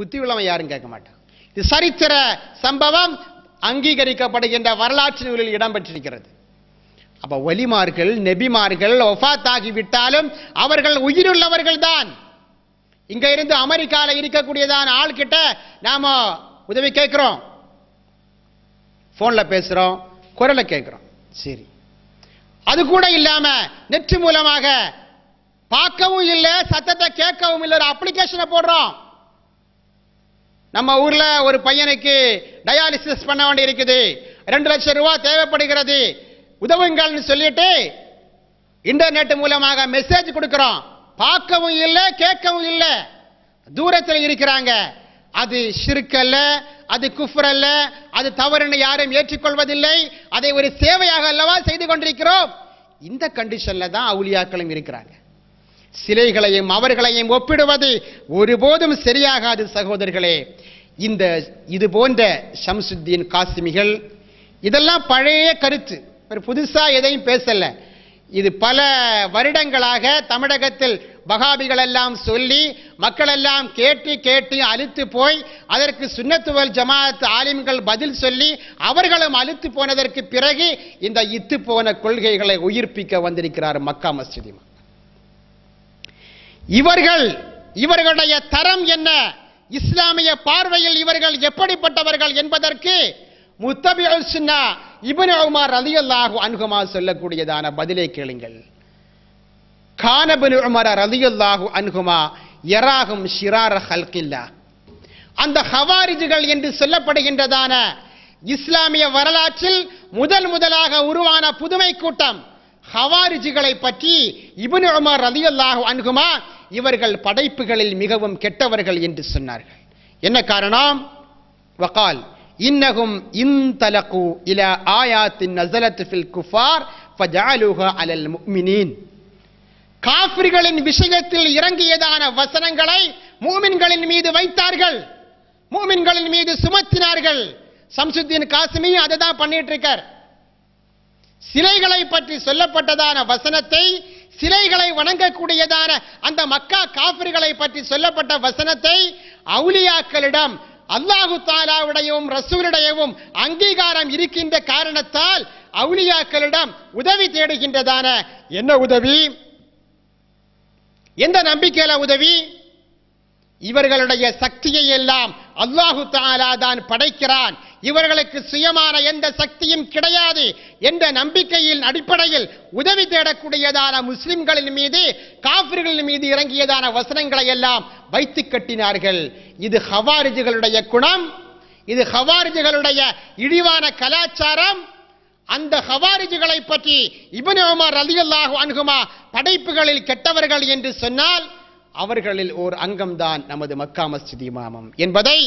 புத்தி உள்ளவன் யாரும் கேட்க மாட்டான். இது சரித்திர சம்பவம், அங்கீகரிக்கப்படுகின்ற வரலாற்று நூலில் இடம்பெற்றிருக்கிறது. அப்ப வலிமார்கள் நபிமார்கள் வஃபாத்தாகி விட்டாலும் அவர்கள் உயிருள்ளவர்கள் தான். இங்க இருந்து அமெரிக்கால இருக்கக்கூடியதான ஆள் கிட்ட நாம உதவி கேட்கிறோம், போன்ல பேசுறோம், குரலை கேட்கிறோம், சரி. அது கூட இல்லாம நெட் மூலமாக பார்க்கவும் இல்லை, சத்தத்தை கேட்கவும் இல்லை, ஒரு அப்ளிகேஷனை போடுறோம். நம்ம ஊர்ல ஒரு பையனுக்கு டயாலிசிஸ் பண்ண வேண்டி இருக்குது, 2 லட்சம் ரூபாய் தேவைப்படுகிறது, உதவுங்கள்னு சொல்லிட்டு இன்டர்நெட் மூலமாக மெசேஜ் கொடுக்கிறோம். பார்க்கவும் இல்லை, கேட்கவும் இல்லை, தூரத்தில் இருக்கிறாங்க. அது ஷிர்க் அல்ல, அது குஃப்ர் அல்ல, அது தவறுன்னு யாரும் ஏற்றுக்கொள்வதில்லை. அதை ஒரு சேவையாக அல்லவா செய்து கொண்டிருக்கிறோம். இந்த கண்டிஷன்ல தான் அவுலியாக்களும் இருக்கிறாங்க. சிலைகளையும் அவர்களையும் ஒப்பிடுவது ஒருபோதும் சரியாகாது சகோதரர்களே. இது போன்ற ஷம்சுத்தீன் காசிமிகள் இதெல்லாம் பழைய கருத்து, புதுசா எதையும் பேசல. இது பல வருடங்களாக தமிழகத்தில் வஹாபிகள் எல்லாம் சொல்லி மக்கள் எல்லாம் கேட்டு கேட்டு அலுத்து போய் அதற்கு சுன்னத்து வல் ஜமாஅத் ஆலிம்கள் பதில் சொல்லி அவர்களும் அலுத்து போனதற்கு பிறகு இந்த இத்து போன கொள்கைகளை உயிர்ப்பிக்க வந்திருக்கிறார் மக்கா மஸ்ஜித். இவர்களுடைய தரம் என்ன, இஸ்லாமிய பார்வையில் இவர்கள் எப்படிப்பட்டவர்கள் என்பதற்கு முத்தபிஉஸ் சுன்னா இப்னு உமர் ரலியல்லாஹு அன்ஹுமா சொல்லக்கூடியதான பதிலை கேளுங்கள். கான இப்னு உமர் ரலியல்லாஹு அன்ஹுமா யராஹும் ஷிரார ஹல்கில்லா. அந்த ஹவாரிஜ்கள் என்று சொல்லப்படுகின்றதான இஸ்லாமிய வரலாற்றில் முதலாக உருவான புதுமை கூட்டம் ஹவாரிஜ்களை பற்றி இப்னு உமர் ரலியல்லாஹு அன்ஹுமா இவர்கள் படைப்புகளில் மிகவும் கெட்டவர்கள் என்று சொன்னார்கள். என்ன காரணம்? வகால் இன்னஹும் இன்தலகு இலா ஆயாத்தின் நஸலத் ஃபில் குஃபார் ஃபஜஅலுஹா அலல் முஃமினீன். காஃபிர்களின் விஷயத்தில் இறங்கியதான வசனங்களை மூமின்களின் மீது வைத்தார்கள், மூமின்களின் மீது சுமத்தினார்கள். ஷம்சுத்தீன் காசிமி அதை தான் பண்ணிட்டு இருக்கார். சிலைகளை பற்றி சொல்லப்பட்டதான வசனத்தை, சிலைகளை வணங்கக்கூடியதான அந்த மக்கா காஃபிர்களை பற்றி சொல்லப்பட்ட வசனத்தை அவுலியாக்களிடம் அல்லாஹு தாலாவுடையவும் ரசூலுடையவும் அங்கீகாரம் இருக்கின்ற காரணத்தால் அவுலியாக்களிடம் உதவி தேடுகின்றதான என்ன உதவி, எந்த நம்பிக்கையில உதவி? இவர்களுடைய சக்தியை எல்லாம் அல்லாஹு தஆலா தான் படைக்கிறான், இவர்களுக்கு சுயமான எந்த சக்தியும் கிடையாது என்ற நம்பிக்கையின் அடிப்படையில் உதவி தேடக்கூடியதான முஸ்லிம்களின் மீது காஃபிர்களின் மீது இறங்கியதான வசனங்களை எல்லாம் வைத்து கட்டினார்கள். இது ஹவாரிஜுகளுடைய குணம், இது ஹவாரிஜுகளுடைய இழிவான கலாச்சாரம். அந்த ஹவாரிஜுகளை பற்றி இப்னு உமர் ரலியல்லாஹு அன்ஹுமா படைப்புகளில் கெட்டவர்கள் என்று சொன்னால் அவர்களில் ஓர் அங்கம்தான் நமது மக்கா மஸ்ஜித் இமாமம் என்பதை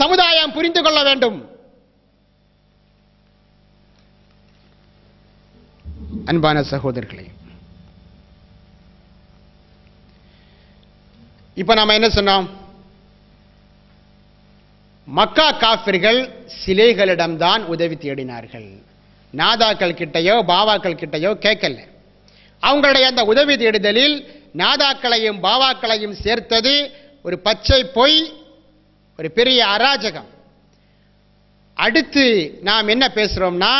சமுதாயம் புரிந்து கொள்ள வேண்டும். அன்பான சகோதரர்களே, இப்ப நாம என்ன சொன்னோம்? மக்கா காஃபிர்கள் சிலைகளிடம்தான் உதவி தேடினார்கள், நாதாக்கள் கிட்டையோ பாவாக்கள் கிட்டையோ கேட்கல. அவங்களுடைய அந்த உதவி தேடுதலில் நாதாக்களையும் பாவாக்களையும் சேர்த்தது ஒரு பச்சை பொய், ஒரு பெரிய அராஜகம். அடுத்து நாம் என்ன பேசுறோம்னா,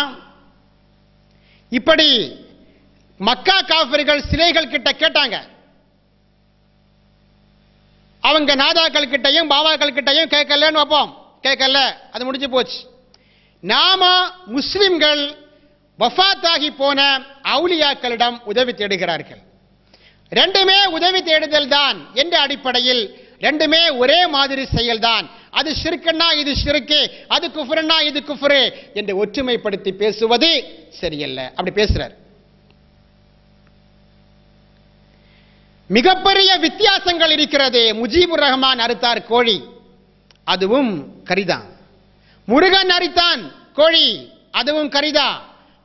இப்படி மக்கா காஃபிர்கள் சிலைகள் கிட்ட கேட்டாங்க, அவங்க நாதாக்கள் கிட்டையும் பாவாக்கள் கிட்டையும் கேட்கலன்னு வைப்போம், கேட்கல, அது முடிஞ்சு போச்சு. நாம முஸ்லிம்கள் வஃபாத்தாகி போன அவுலியாக்களிடம் உதவி தேடுகிறார்கள். ரெண்டுமே உதவி தேடுதல் தான் என்ற அடிப்படையில் ரெண்டுமே ஒரே மாதிரி செயல்தான். அது ஷிர்க்னா இது ஷிர்க், அது குஃப்ர்னா இது குஃப்ர் என்று ஒற்றுமைப்படுத்தி பேசுவது சரியல்ல. அப்படி பேசுறார். மிகப்பெரிய வித்தியாசங்கள் இருக்கிறது. முஜீபுர் ரஹ்மான் அறுத்தார் கோழி, அதுவும் கரிதான். முருகன் அறுத்தான் கோழி, அதுவும் கரிதான்.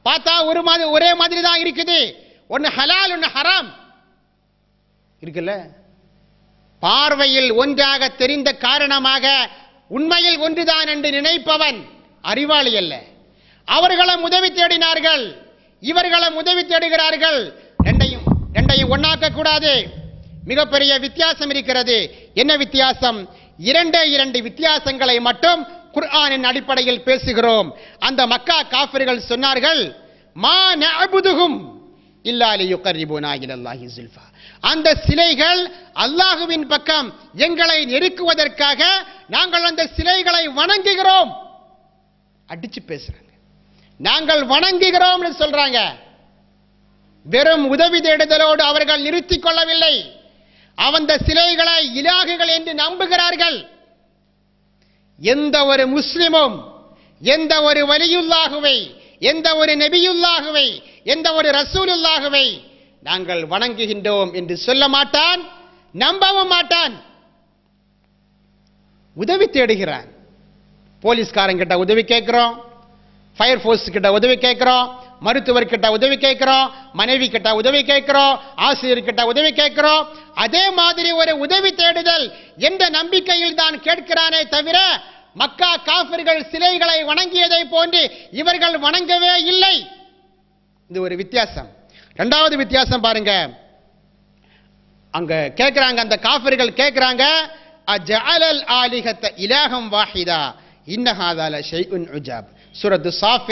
பார்த்தா ஒரே மாதிரி தான் இருக்குது. ஒன்னு ஹலால் ஒன்னு ஹராம் இருக்குல்ல. பார்வையில் ஒன்றாக தெரிந்த காரணமாக உண்மையில் ஒன்றுதான் என்று நினைப்பவன் அறிவாளி அல்ல. அவர்களும் உதவி தேடினார்கள், இவர்களும் உதவி தேடுகிறார்கள். ரெண்டையும் ஒண்ணாக்க கூடாது. மிகப்பெரிய வித்தியாசம் இருக்கிறது. என்ன வித்தியாசம்? இரண்டு வித்தியாசங்களை மட்டும் குர்ஆனின் அடிப்படையில் பேசுகிறோம். அந்த மக்கா காஃபிர்கள் சொன்னார்கள், மா நஅபுதுஹும் இல்லா லியுகர்ரிபுனா இலல்லாஹி ஸுல்ஃபா. அந்த சிலைகள் அல்லாஹ்வின் பக்கம் எங்களை நெருக்குவதற்காக நாங்கள் அந்த சிலைகளை வணங்குகிறோம். அடிச்சு பேசுறாங்க. நாங்கள் வணங்குகிறோம் சொல்றாங்க. வெறும் உதவி தேடுதலோடு அவர்கள் நிறுத்திக் கொள்ளவில்லை. அந்த சிலைகளை இலாகுகள் என்று நம்புகிறார்கள். எந்த ஒரு முஸ்லிமும் எந்த ஒரு வலியுல்லாஹுவை, எந்த ஒரு நபியுல்லாஹுவை, எந்த ஒரு ரசூலுல்லாஹுவை நாங்கள் வணங்குகின்றோம் என்று சொல்ல மாட்டான், நம்பவும் மாட்டான். உதவி தேடுகிறான். போலீஸ்காரங்கிட்ட உதவி கேட்கிறோம், ஃபயர் ஃபோர்ஸ் கிட்ட உதவி கேட்கிறோம், மருத்துவர் கிட்ட உதவி கேட்கிறோம், மனைவி கிட்ட உதவி கேட்கிறோம், ஆசிரியர் கிட்ட உதவி கேட்கிறோம். அதே மாதிரி ஒரு உதவி தேடுதல் என்ற நம்பிக்கையில் தான் கேட்கிறானே தவிர மக்கா காஃபிர்கள் சிலைகளை வணங்கியதை போன்று இவர்கள் வணங்கவே இல்லை. இது ஒரு வித்தியாசம். இரண்டாவது வித்தியாசம் பாருங்க. அங்க கேட்கிறாங்க, அந்த காஃபிர்கள் கேட்கிறாங்க, அஜஅலல் ஆலிஹத இலாஹம் வாஹிதா இன்ன ஹாதா லஷைஉன் உஜாப். சூரத்து சாஃப்